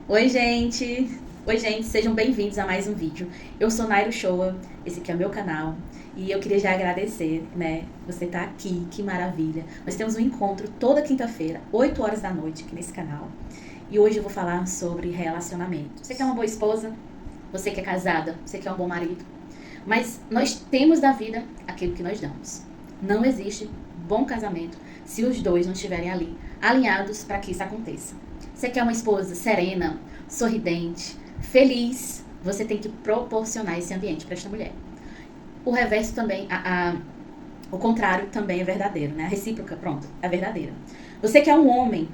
Oi, gente! Oi, gente, sejam bem-vindos a mais um vídeo. Eu sou Nairo Shoa, esse aqui é o meu canal e eu queria já agradecer, né? Você tá aqui, que maravilha. Nós temos um encontro toda quinta-feira, 8 horas da noite, aqui nesse canal. E hoje eu vou falar sobre relacionamento. Você quer uma boa esposa? Você que é casada? Você quer um bom marido? Mas nós temos da vida aquilo que nós damos. Não existe bom casamento se os dois não estiverem ali, alinhados para que isso aconteça. Você quer uma esposa serena, sorridente, feliz, você tem que proporcionar esse ambiente para esta mulher. O reverso também, o contrário também é verdadeiro, né? A recíproca, pronto, é verdadeira. Você quer um homem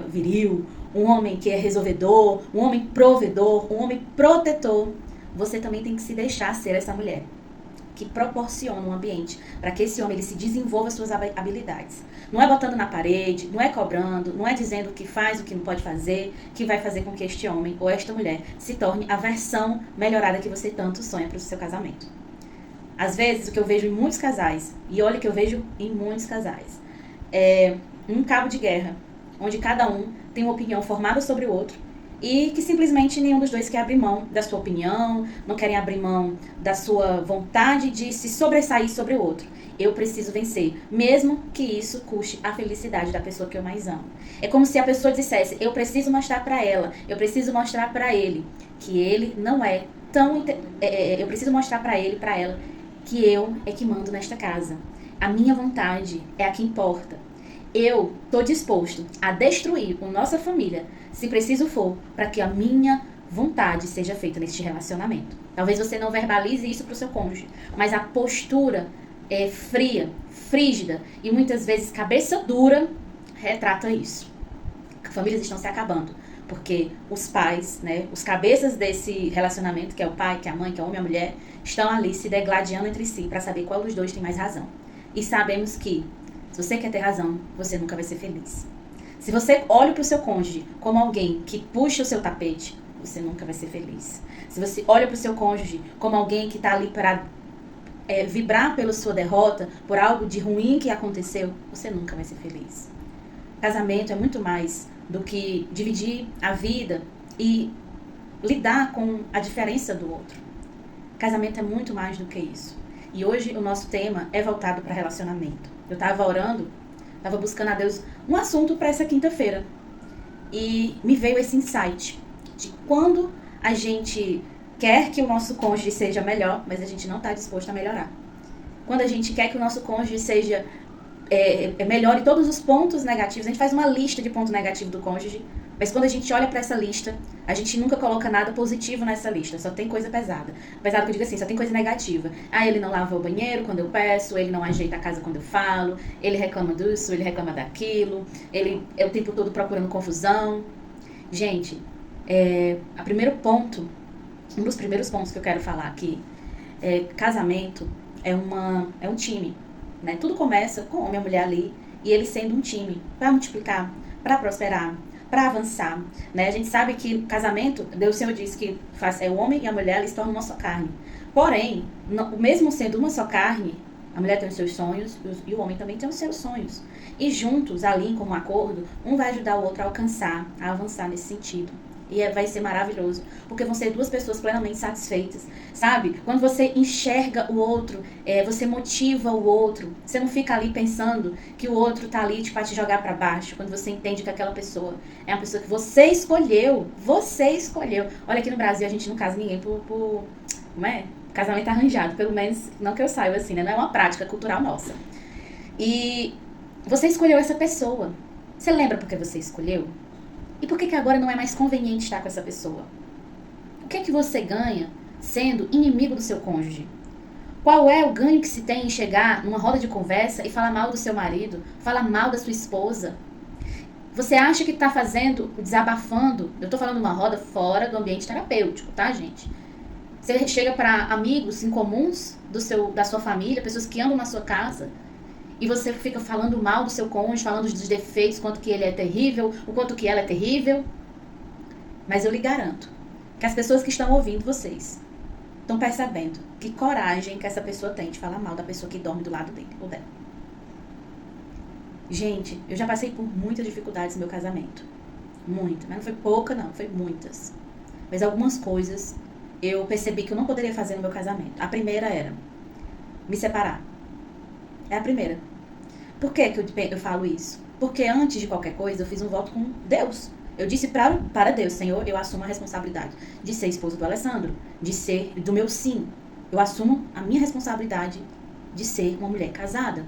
viril, um homem que é resolvedor, um homem provedor, um homem protetor, você também tem que se deixar ser essa mulher que proporciona um ambiente para que esse homem ele se desenvolva suas habilidades. Não é botando na parede, não é cobrando, não é dizendo o que faz, o que não pode fazer, que vai fazer com que este homem ou esta mulher se torne a versão melhorada que você tanto sonha para o seu casamento. Às vezes, o que eu vejo em muitos casais, e olha que eu vejo em muitos casais, é um cabo de guerra, onde cada um tem uma opinião formada sobre o outro e que simplesmente nenhum dos dois quer abrir mão da sua opinião, não querem abrir mão da sua vontade de se sobressair sobre o outro. Eu preciso vencer, mesmo que isso custe a felicidade da pessoa que eu mais amo. É como se a pessoa dissesse, eu preciso mostrar para ela, eu preciso mostrar para ele que ele não é tão... eu preciso mostrar para ele, para ela, que eu é que mando nesta casa. A minha vontade é a que importa. Eu estou disposto a destruir a nossa família, se preciso for, para que a minha vontade seja feita neste relacionamento. Talvez você não verbalize isso para o seu cônjuge, mas a postura é fria, frígida e muitas vezes cabeça dura retrata isso. Famílias estão se acabando, porque os pais, né, os cabeças desse relacionamento, que é o pai, que é a mãe, que é o homem e a mulher, estão ali se degladiando entre si para saber qual dos dois tem mais razão. E sabemos que se você quer ter razão, você nunca vai ser feliz. Se você olha para o seu cônjuge como alguém que puxa o seu tapete, você nunca vai ser feliz. Se você olha para o seu cônjuge como alguém que está ali para vibrar pela sua derrota, por algo de ruim que aconteceu, você nunca vai ser feliz. Casamento é muito mais do que dividir a vida e lidar com a diferença do outro. Casamento é muito mais do que isso. E hoje o nosso tema é voltado para relacionamento. Eu estava orando, estava buscando a Deus um assunto para essa quinta-feira. E me veio esse insight de quando a gente quer que o nosso cônjuge seja melhor, mas a gente não está disposto a melhorar. Quando a gente quer que o nosso cônjuge seja melhore todos os pontos negativos, a gente faz uma lista de pontos negativos do cônjuge, mas quando a gente olha para essa lista, a gente nunca coloca nada positivo nessa lista, só tem coisa pesada. Pesado que eu digo assim, só tem coisa negativa. Ah, ele não lava o banheiro quando eu peço, ele não ajeita a casa quando eu falo, ele reclama disso, ele reclama daquilo, ele é o tempo todo procurando confusão. Gente, um dos primeiros pontos que eu quero falar aqui casamento é um time. Né? Tudo começa com o homem e a mulher ali e eles sendo um time para multiplicar, para prosperar, para avançar. Né? A gente sabe que casamento, Deus Senhor diz que o homem e a mulher eles tornam uma só carne. Porém, mesmo sendo uma só carne, a mulher tem os seus sonhos e o homem também tem os seus sonhos. E juntos, ali como um acordo, um vai ajudar o outro a alcançar, a avançar nesse sentido. E vai ser maravilhoso, porque vão ser duas pessoas plenamente satisfeitas, sabe? Quando você enxerga o outro, você motiva o outro, você não fica ali pensando que o outro tá ali para te jogar para baixo, quando você entende que aquela pessoa é uma pessoa que você escolheu. Olha, aqui no Brasil a gente não casa ninguém como é? Casamento arranjado, pelo menos não que eu saiba assim, né? Não é uma prática cultural nossa. E você escolheu essa pessoa. Você lembra por que você escolheu? E por que agora não é mais conveniente estar com essa pessoa? O que é que você ganha sendo inimigo do seu cônjuge? Qual é o ganho que se tem em chegar numa roda de conversa e falar mal do seu marido, falar mal da sua esposa? Você acha que está fazendo, desabafando? Eu estou falando uma roda fora do ambiente terapêutico, tá, gente? Você chega para amigos incomuns da sua família, pessoas que andam na sua casa, e você fica falando mal do seu cônjuge, falando dos defeitos, quanto que ele é terrível, o quanto que ela é terrível. Mas eu lhe garanto que as pessoas que estão ouvindo vocês estão percebendo que coragem que essa pessoa tem de falar mal da pessoa que dorme do lado dele ou dela. Gente, eu já passei por muitas dificuldades no meu casamento. Muita. Mas não foi pouca, não. Foi muitas. Mas algumas coisas eu percebi que eu não poderia fazer no meu casamento. A primeira era me separar. É a primeira. Por que eu falo isso? Porque antes de qualquer coisa, eu fiz um voto com Deus. Eu disse para Deus, Senhor, eu assumo a responsabilidade de ser esposa do Alessandro, de ser do meu sim. Eu assumo a minha responsabilidade de ser uma mulher casada.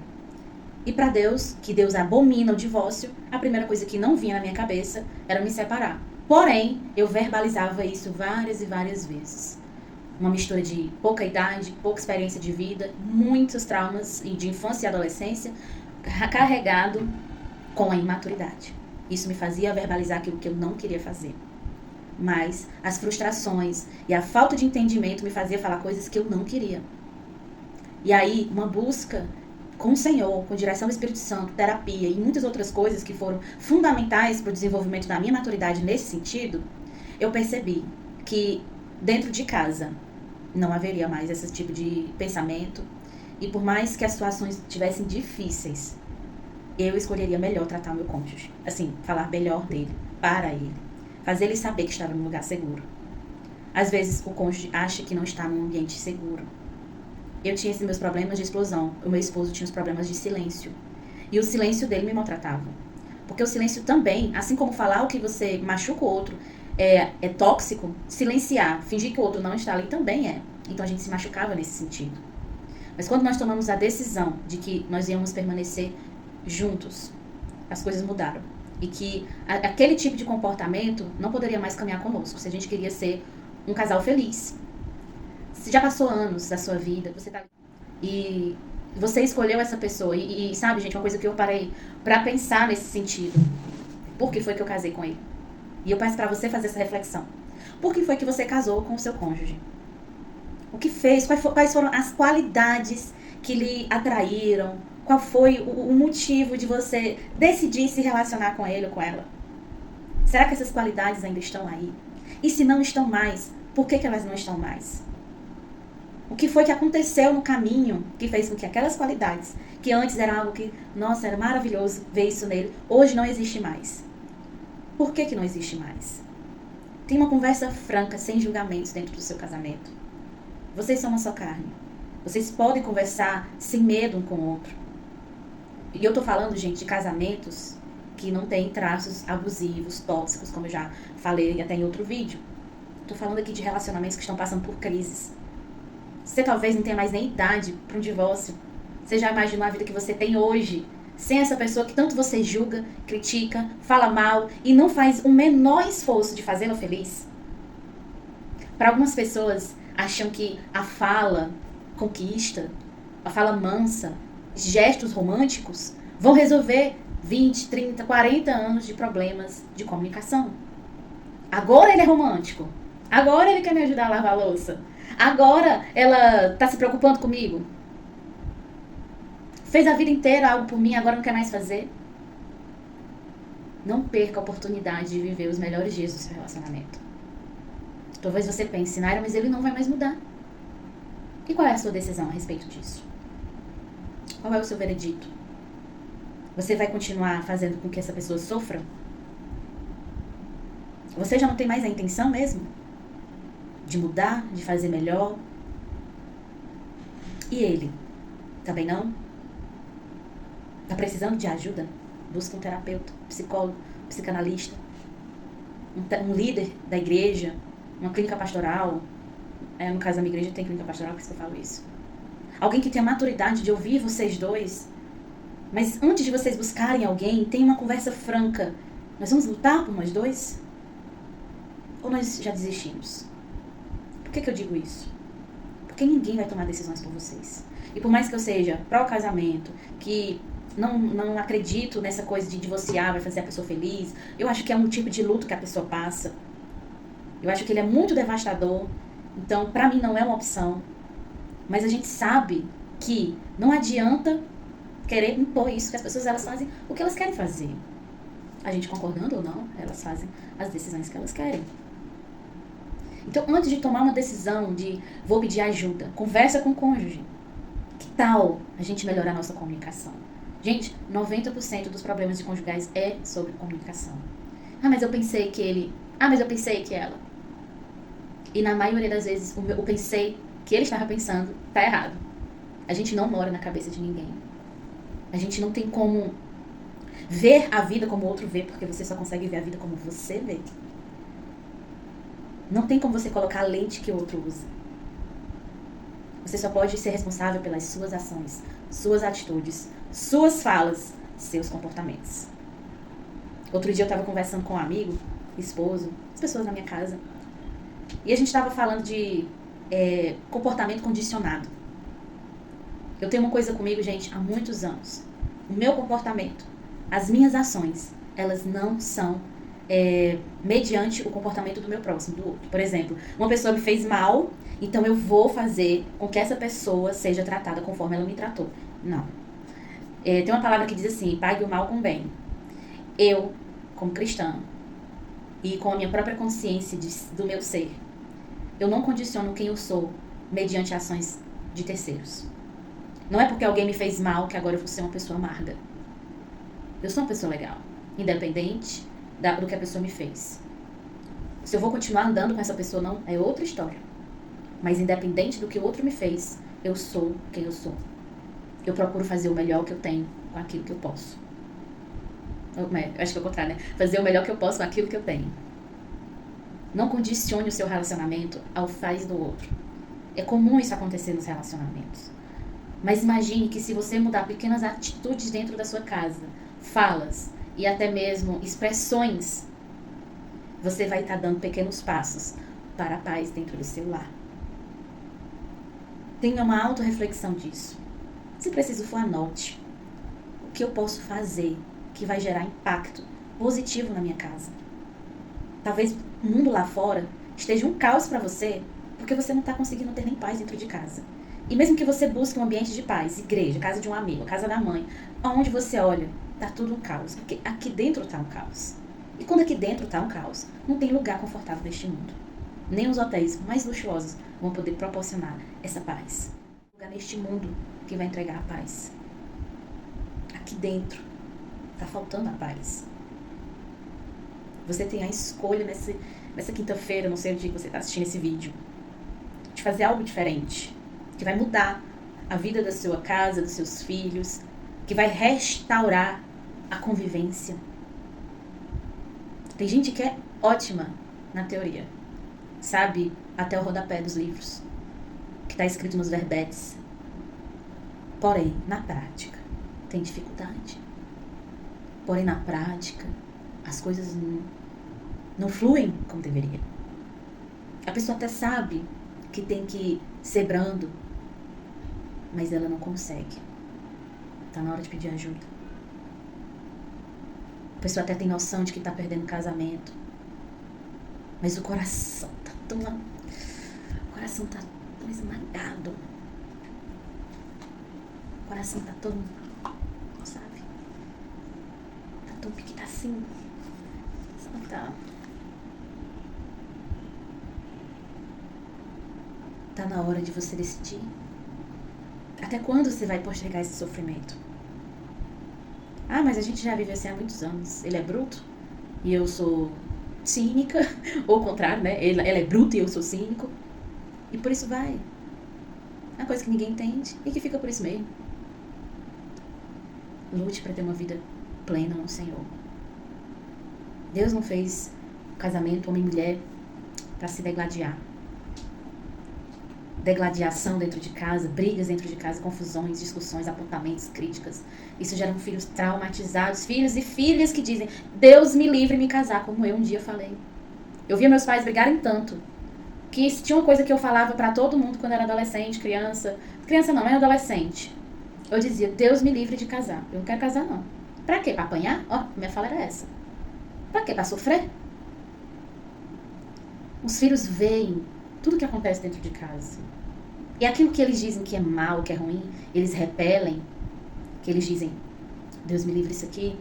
E para Deus, que Deus abomina o divórcio, a primeira coisa que não vinha na minha cabeça era me separar. Porém, eu verbalizava isso várias e várias vezes. Uma mistura de pouca idade, pouca experiência de vida, muitos traumas de infância e adolescência, carregado com a imaturidade. Isso me fazia verbalizar aquilo que eu não queria fazer. Mas as frustrações e a falta de entendimento me fazia falar coisas que eu não queria. E aí, uma busca com o Senhor, com direção do Espírito Santo, terapia e muitas outras coisas que foram fundamentais para o desenvolvimento da minha maturidade nesse sentido, eu percebi que dentro de casa não haveria mais esse tipo de pensamento. E por mais que as situações tivessem difíceis, eu escolheria melhor tratar o meu cônjuge. Assim, falar melhor dele, para ele. Fazer ele saber que estava num lugar seguro. Às vezes o cônjuge acha que não está num ambiente seguro. Eu tinha esses meus problemas de explosão. O meu esposo tinha os problemas de silêncio. E o silêncio dele me maltratava. Porque o silêncio também, assim como falar o que você machuca o outro é tóxico, silenciar, fingir que o outro não está ali também é. Então a gente se machucava nesse sentido. Mas quando nós tomamos a decisão de que nós íamos permanecer juntos, as coisas mudaram. E que aquele tipo de comportamento não poderia mais caminhar conosco, se a gente queria ser um casal feliz. Se já passou anos da sua vida, você tá e você escolheu essa pessoa e sabe, gente, uma coisa que eu parei pra pensar nesse sentido. Por que foi que eu casei com ele? E eu peço pra você fazer essa reflexão. Por que foi que você casou com o seu cônjuge? O que fez? Quais foram as qualidades que lhe atraíram? Qual foi o motivo de você decidir se relacionar com ele ou com ela? Será que essas qualidades ainda estão aí? E se não estão mais, por que elas não estão mais? O que foi que aconteceu no caminho que fez com que aquelas qualidades, que antes era algo que, nossa, era maravilhoso ver isso nele, hoje não existe mais? Por que não existe mais? Tem uma conversa franca, sem julgamentos dentro do seu casamento. Vocês são uma só carne. Vocês podem conversar sem medo um com o outro. E eu tô falando, gente, de casamentos que não têm traços abusivos, tóxicos, como eu já falei até em outro vídeo. Tô falando aqui de relacionamentos que estão passando por crises. Você talvez não tenha mais nem idade para um divórcio. Você já imaginou a vida que você tem hoje, sem essa pessoa que tanto você julga, critica, fala mal e não faz o menor esforço de fazê-la feliz? Para algumas pessoas, acham que a fala conquista, a fala mansa, gestos românticos vão resolver 20, 30, 40 anos de problemas de comunicação. Agora ele é romântico. Agora ele quer me ajudar a lavar a louça. Agora ela tá se preocupando comigo. Fez a vida inteira algo por mim, agora não quer mais fazer. Não perca a oportunidade de viver os melhores dias do seu relacionamento. Talvez você pense, Naira, mas ele não vai mais mudar. E qual é a sua decisão a respeito disso? Qual é o seu veredito? Você vai continuar fazendo com que essa pessoa sofra? Você já não tem mais a intenção mesmo? De mudar, de fazer melhor? E ele? Também não? Tá precisando de ajuda? Busca um terapeuta, psicólogo, psicanalista, um líder da igreja, uma clínica pastoral. No caso da minha igreja tem clínica pastoral, por isso que eu falo isso. Alguém que tenha maturidade de ouvir vocês dois. Mas antes de vocês buscarem alguém, tenha uma conversa franca. Nós vamos lutar por nós dois? Ou nós já desistimos? Por que eu digo isso? Porque ninguém vai tomar decisões por vocês. E por mais que eu seja pró-casamento, que não acredito nessa coisa de divorciar, vai fazer a pessoa feliz, eu acho que é um tipo de luto que a pessoa passa. Eu acho que ele é muito devastador. Então, pra mim, não é uma opção. Mas a gente sabe que não adianta querer impor isso, que as pessoas elas fazem o que elas querem fazer. A gente concordando ou não, elas fazem as decisões que elas querem. Então, antes de tomar uma decisão de vou pedir ajuda, conversa com o cônjuge. Que tal a gente melhorar a nossa comunicação? Gente, 90% dos problemas de conjugais é sobre comunicação. Ah, mas eu pensei que ele... Ah, mas eu pensei que ela... E na maioria das vezes, o pensei que ele estava pensando tá errado. A gente não mora na cabeça de ninguém. A gente não tem como ver a vida como o outro vê, porque você só consegue ver a vida como você vê. Não tem como você colocar a lente que o outro usa. Você só pode ser responsável pelas suas ações, suas atitudes, suas falas, seus comportamentos. Outro dia eu estava conversando com um amigo, esposo, as pessoas na minha casa, e a gente estava falando de comportamento condicionado. Eu tenho uma coisa comigo, gente, há muitos anos. O meu comportamento, as minhas ações, elas não são mediante o comportamento do meu próximo, do outro. Por exemplo, uma pessoa me fez mal, então eu vou fazer com que essa pessoa seja tratada conforme ela me tratou. Não. Tem uma palavra que diz assim, pague o mal com o bem. Eu, como cristã, e com a minha própria consciência do meu ser, eu não condiciono quem eu sou mediante ações de terceiros. Não é porque alguém me fez mal que agora eu vou ser uma pessoa amarga. Eu sou uma pessoa legal, independente do que a pessoa me fez. Se eu vou continuar andando com essa pessoa, não, é outra história. Mas independente do que o outro me fez, eu sou quem eu sou. Eu procuro fazer o melhor que eu tenho com aquilo que eu posso. Eu acho que é o contrário, né? Fazer o melhor que eu posso com aquilo que eu tenho. Não condicione o seu relacionamento ao faz do outro. É comum isso acontecer nos relacionamentos. Mas imagine que se você mudar pequenas atitudes dentro da sua casa, falas e até mesmo expressões, você vai estar dando pequenos passos para a paz dentro do seu lar. Tenha uma autorreflexão disso. Se preciso for, anote. O que eu posso fazer que vai gerar impacto positivo na minha casa? Talvez o mundo lá fora esteja um caos para você, porque você não está conseguindo ter nem paz dentro de casa. E mesmo que você busque um ambiente de paz, igreja, casa de um amigo, casa da mãe, aonde você olha, tá tudo um caos. Porque aqui dentro tá um caos. E quando aqui dentro tá um caos, não tem lugar confortável neste mundo. Nem os hotéis mais luxuosos vão poder proporcionar essa paz. Lugar neste mundo que vai entregar a paz. Aqui dentro tá faltando a paz. Você tem a escolha nessa quinta-feira, não sei o dia que você tá assistindo esse vídeo, de fazer algo diferente, que vai mudar a vida da sua casa, dos seus filhos, que vai restaurar a convivência. Tem gente que é ótima na teoria, sabe até o rodapé dos livros, que está escrito nos verbetes. Porém, na prática, tem dificuldade. Porém, na prática, as coisas não fluem como deveria. A pessoa até sabe que tem que ser brando, mas ela não consegue. Tá na hora de pedir ajuda. A pessoa até tem noção de que tá perdendo o casamento, mas o coração tá tão esmagado. O coração tá tão, sabe? Tá tão pequeno assim. Tá na hora de você decidir. Até quando você vai postergar esse sofrimento? Ah, mas a gente já vive assim há muitos anos. Ele é bruto e eu sou cínica. Ou o contrário, né? Ela é bruta e eu sou cínico. E por isso vai. É uma coisa que ninguém entende e que fica por isso mesmo. Lute para ter uma vida plena no Senhor. Deus não fez o casamento homem e mulher para se degladiar. Degladiação dentro de casa, brigas dentro de casa, confusões, discussões, apontamentos, críticas. Isso gera filhos traumatizados, filhos e filhas que dizem: Deus me livre de me casar, como eu um dia falei. Eu via meus pais brigarem tanto que tinha uma coisa que eu falava pra todo mundo quando era adolescente, criança não, era adolescente. Eu dizia: Deus me livre de casar. Eu não quero casar, não. Pra quê? Pra apanhar? Ó, minha fala era essa. Pra quê? Pra sofrer? Os filhos veem tudo que acontece dentro de casa. E aquilo que eles dizem que é mal, que é ruim, eles repelem, que eles dizem: Deus me livre disso aqui.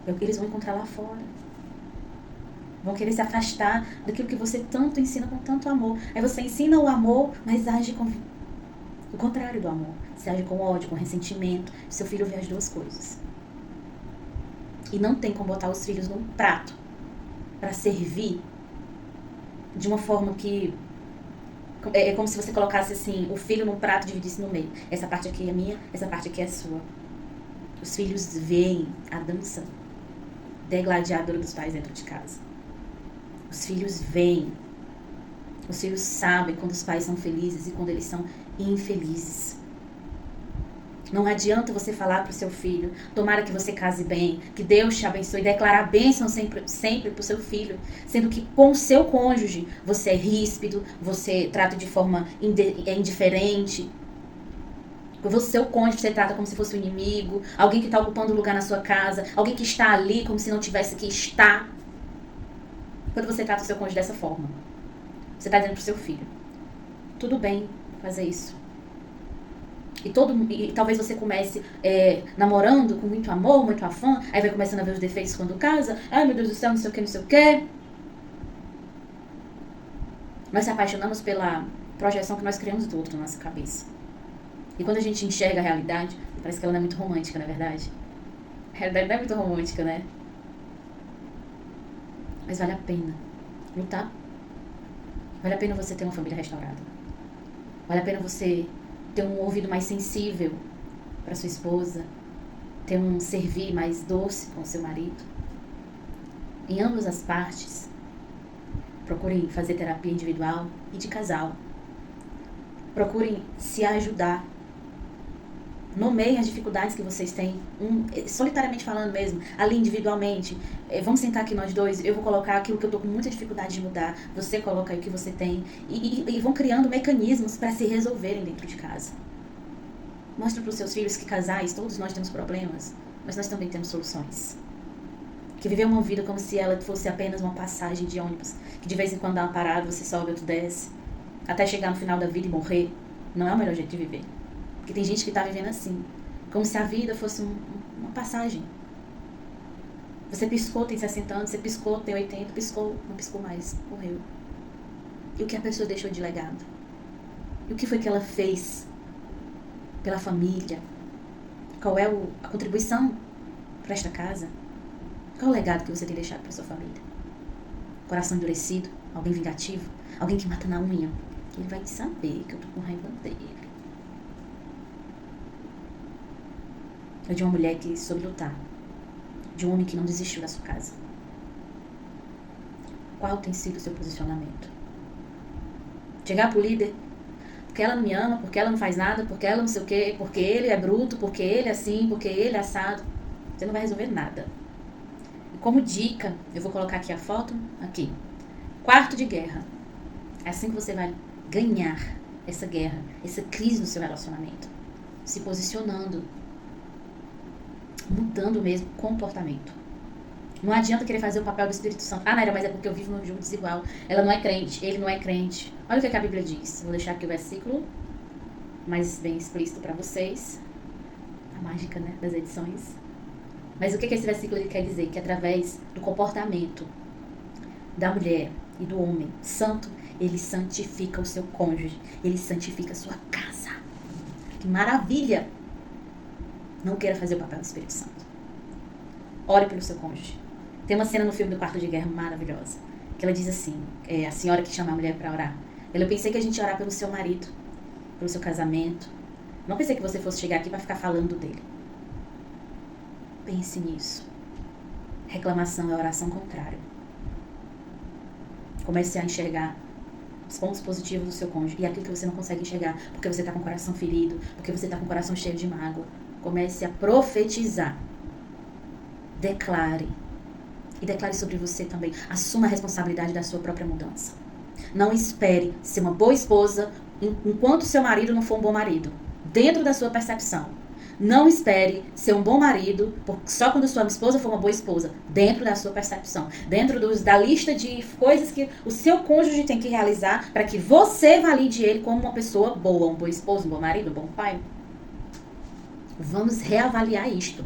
É o que eles vão encontrar lá fora. Vão querer se afastar daquilo que você tanto ensina com tanto amor. Aí você ensina o amor, mas age com o contrário do amor. Você age com ódio, com ressentimento. Seu filho vê as duas coisas. E não tem como botar os filhos num prato para servir de uma forma que... É como se você colocasse assim, o filho num prato e dividisse no meio. Essa parte aqui é minha, essa parte aqui é sua. Os filhos veem a dança degladiadora dos pais dentro de casa. Os filhos veem. Os filhos sabem quando os pais são felizes e quando eles são infelizes. Não adianta você falar para o seu filho, tomara que você case bem, que Deus te abençoe, declarar bênção sempre para o seu filho, sendo que com o seu cônjuge você é ríspido, você trata de forma indiferente. Com o seu cônjuge você trata como se fosse um inimigo, alguém que está ocupando lugar na sua casa, alguém que está ali como se não tivesse que estar. Quando você trata o seu cônjuge dessa forma, você está dizendo para o seu filho, tudo bem fazer isso. E talvez você comece namorando com muito amor, muito afã, aí vai começando a ver os defeitos quando casa. Ai, meu Deus do céu, não sei o que, não sei o que. Nós se apaixonamos pela projeção que nós criamos do outro na nossa cabeça. E quando a gente enxerga a realidade, parece que ela não é muito romântica, não é verdade? A realidade não é muito romântica, né? Mas vale a pena lutar. Vale a pena você ter uma família restaurada. Vale a pena você ter um ouvido mais sensível para sua esposa, ter um servir mais doce com o seu marido. Em ambas as partes, procurem fazer terapia individual e de casal. Procurem se ajudar. Nomeiem as dificuldades que vocês têm, solitariamente falando mesmo, ali individualmente. Vamos sentar aqui nós dois, eu vou colocar aquilo que eu tô com muita dificuldade de mudar, você coloca aí o que você tem, e vão criando mecanismos para se resolverem dentro de casa. Mostre para os seus filhos que casais, todos nós temos problemas, mas nós também temos soluções. Que viver uma vida como se ela fosse apenas uma passagem de ônibus, que de vez em quando dá uma parada, você sobe, outro desce, até chegar no final da vida e morrer, não é o melhor jeito de viver. Porque tem gente que está vivendo assim, como se a vida fosse uma passagem. Você piscou, tem 60 anos, você piscou, tem 80, piscou, não piscou mais, morreu. E o que a pessoa deixou de legado? E o que foi que ela fez pela família? Qual é a contribuição para esta casa? Qual é o legado que você tem deixado para sua família? Coração endurecido? Alguém vingativo? Alguém que mata na unha? Ele vai saber que eu tô com raiva dele. É de uma mulher que soube lutar. De um homem que não desistiu da sua casa. Qual tem sido o seu posicionamento? Chegar pro líder, porque ela não me ama, porque ela não faz nada, porque ela não sei o quê, porque ele é bruto, porque ele é assim, porque ele é assado. Você não vai resolver nada. E como dica, eu vou colocar aqui a foto, aqui. Quarto de guerra. É assim que você vai ganhar essa guerra, essa crise no seu relacionamento. Se posicionando. Mudando mesmo o comportamento. Não adianta querer fazer o papel do Espírito Santo. Ah, Naira, mas é porque eu vivo num jogo desigual. Ela não é crente, ele não é crente. Olha o que a Bíblia diz. Vou deixar aqui o versículo mais bem explícito para vocês. A mágica, né, das edições. Mas o que esse versículo ele quer dizer? Que através do comportamento da mulher e do homem santo, ele santifica o seu cônjuge. Ele santifica a sua casa. Que maravilha! Não queira fazer o papel do Espírito Santo. Ore pelo seu cônjuge. Tem uma cena no filme do Quarto de Guerra maravilhosa. Que ela diz assim, a senhora que chama a mulher para orar. Eu pensei que a gente ia orar pelo seu marido. Pelo seu casamento. Não pensei que você fosse chegar aqui para ficar falando dele. Pense nisso. Reclamação é oração contrária. Comece a enxergar os pontos positivos do seu cônjuge. E aquilo que você não consegue enxergar. Porque você está com o coração ferido. Porque você está com o coração cheio de mágoa. Comece a profetizar. Declare. E declare sobre você também. Assuma a responsabilidade da sua própria mudança. Não espere ser uma boa esposa enquanto seu marido não for um bom marido. Dentro da sua percepção. Não espere ser um bom marido só quando sua esposa for uma boa esposa. Dentro da sua percepção. Dentro da lista de coisas que o seu cônjuge tem que realizar para que você valide ele como uma pessoa boa. Um bom esposo, um bom marido, um bom pai. Vamos reavaliar isto.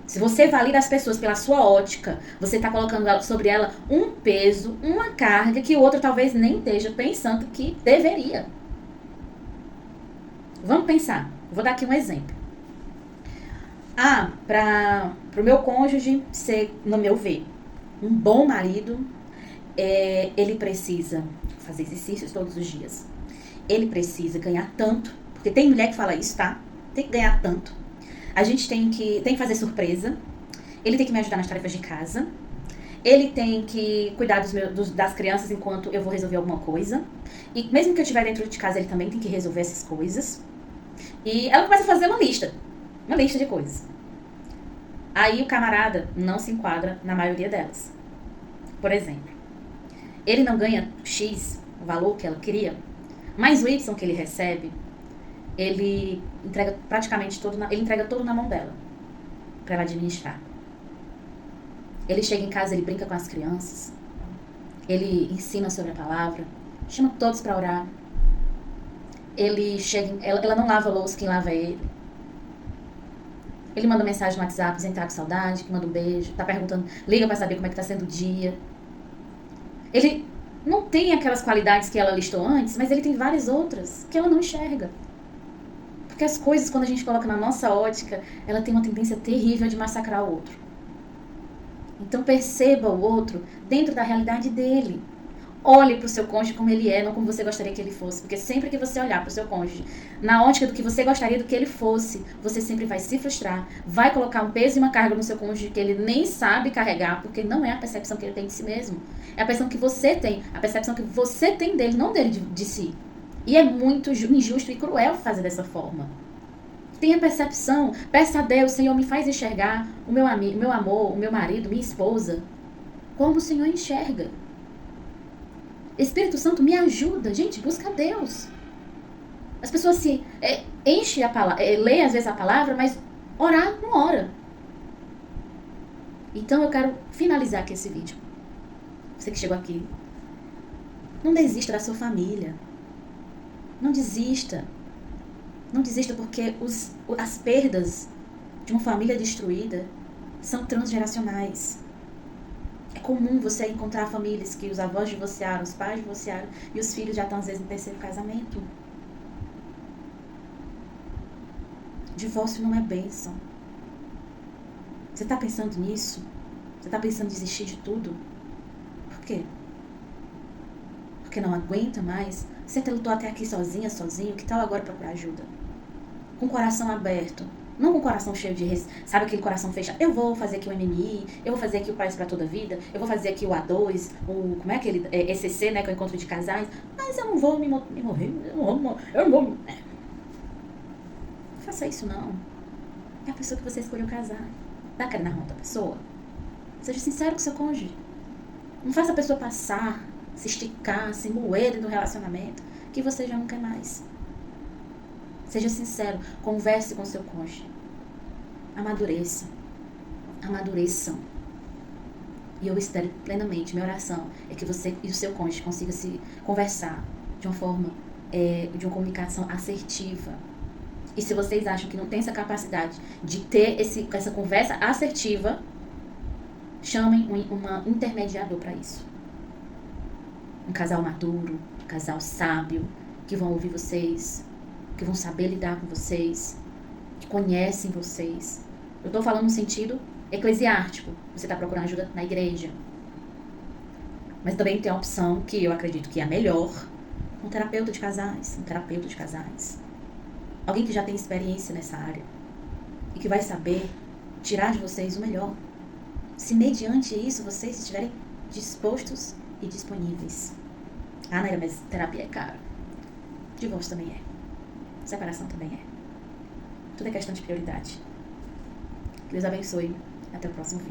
Se você valida as pessoas pela sua ótica, você está colocando sobre ela um peso, uma carga que o outro talvez nem esteja pensando que deveria. Vamos pensar. Vou dar aqui um exemplo. Para o meu cônjuge ser, no meu ver, um bom marido, ele precisa fazer exercícios todos os dias. Ele precisa ganhar tanto, porque tem mulher que fala isso, tá? Tem que ganhar tanto. A gente tem que fazer surpresa. Ele tem que me ajudar nas tarefas de casa. Ele tem que cuidar das crianças enquanto eu vou resolver alguma coisa. E mesmo que eu estiver dentro de casa, ele também tem que resolver essas coisas. E ela começa a fazer uma lista de coisas. Aí o camarada não se enquadra na maioria delas. Por exemplo, ele não ganha X, o valor que ela queria, mas o Y que ele recebe, ele entrega praticamente ele entrega todo na mão dela, para ela administrar. Ele chega em casa, ele brinca com as crianças, ele ensina sobre a palavra, chama todos para orar. Ele chega, ela não lava a louça, quem lava é ele. Ele manda mensagem no WhatsApp, dizendo que tá com saudade, que manda um beijo, tá perguntando, liga pra saber como é que tá sendo o dia. Ele não tem aquelas qualidades que ela listou antes, mas ele tem várias outras que ela não enxerga. Porque as coisas, quando a gente coloca na nossa ótica, ela tem uma tendência terrível de massacrar o outro. Então perceba o outro dentro da realidade dele. Olhe para o seu cônjuge como ele é, não como você gostaria que ele fosse. Porque sempre que você olhar para o seu cônjuge na ótica do que você gostaria do que ele fosse, você sempre vai se frustrar, vai colocar um peso e uma carga no seu cônjuge que ele nem sabe carregar, porque não é a percepção que ele tem de si mesmo. É a percepção que você tem, a percepção que você tem dele, não dele de si. E é muito injusto e cruel fazer dessa forma. Tenha percepção, peça a Deus, Senhor, me faz enxergar o meu amigo, o meu amor, o meu marido, minha esposa, como o Senhor enxerga. Espírito Santo, me ajuda. Gente, busca Deus. As pessoas se enchem a palavra, leem às vezes a palavra, mas orar não ora. Então eu quero finalizar aqui esse vídeo. Você que chegou aqui, não desista da sua família. Não desista. Não desista porque as perdas de uma família destruída são transgeracionais. É comum você encontrar famílias que os avós divorciaram, os pais divorciaram e os filhos já estão às vezes no terceiro casamento. Divórcio não é bênção. Você está pensando nisso? Você está pensando em desistir de tudo? Por quê? Porque não aguenta mais? Você lutou até aqui sozinha, sozinho? Que tal agora procurar ajuda? Com o coração aberto. Não com o coração cheio de... Sabe aquele coração fechado? Eu vou fazer aqui o MMI, eu vou fazer aqui o Pais para Toda a Vida, eu vou fazer aqui o A2, como é aquele ECC, né, que é o Encontro de Casais. Mas eu não vou me morrer, eu não vou... Não faça isso, não. É a pessoa que você escolheu casar. Dá a cara na mão da pessoa. Seja sincero com seu cônjuge. Não faça a pessoa passar, se esticar, se moer dentro do relacionamento, que você já não quer mais. Seja sincero, converse com seu cônjuge. Amadureça. Amadureçam. E eu espero plenamente, minha oração é que você e o seu cônjuge consigam se conversar de uma forma, de uma comunicação assertiva. E se vocês acham que não tem essa capacidade de ter essa conversa assertiva, chamem uma intermediador para isso. Um casal maduro, um casal sábio, que vão ouvir vocês, que vão saber lidar com vocês, que conhecem vocês. Eu estou falando no sentido eclesiástico. Você está procurando ajuda na igreja. Mas também tem a opção, que eu acredito que é a melhor, um terapeuta de casais. Um terapeuta de casais. Alguém que já tem experiência nessa área. E que vai saber tirar de vocês o melhor. Se mediante isso vocês estiverem dispostos e disponíveis. Ah, Naira, mas terapia é caro. Divórcio também é. Separação também é. Tudo é questão de prioridade. Que Deus abençoe. Até o próximo vídeo.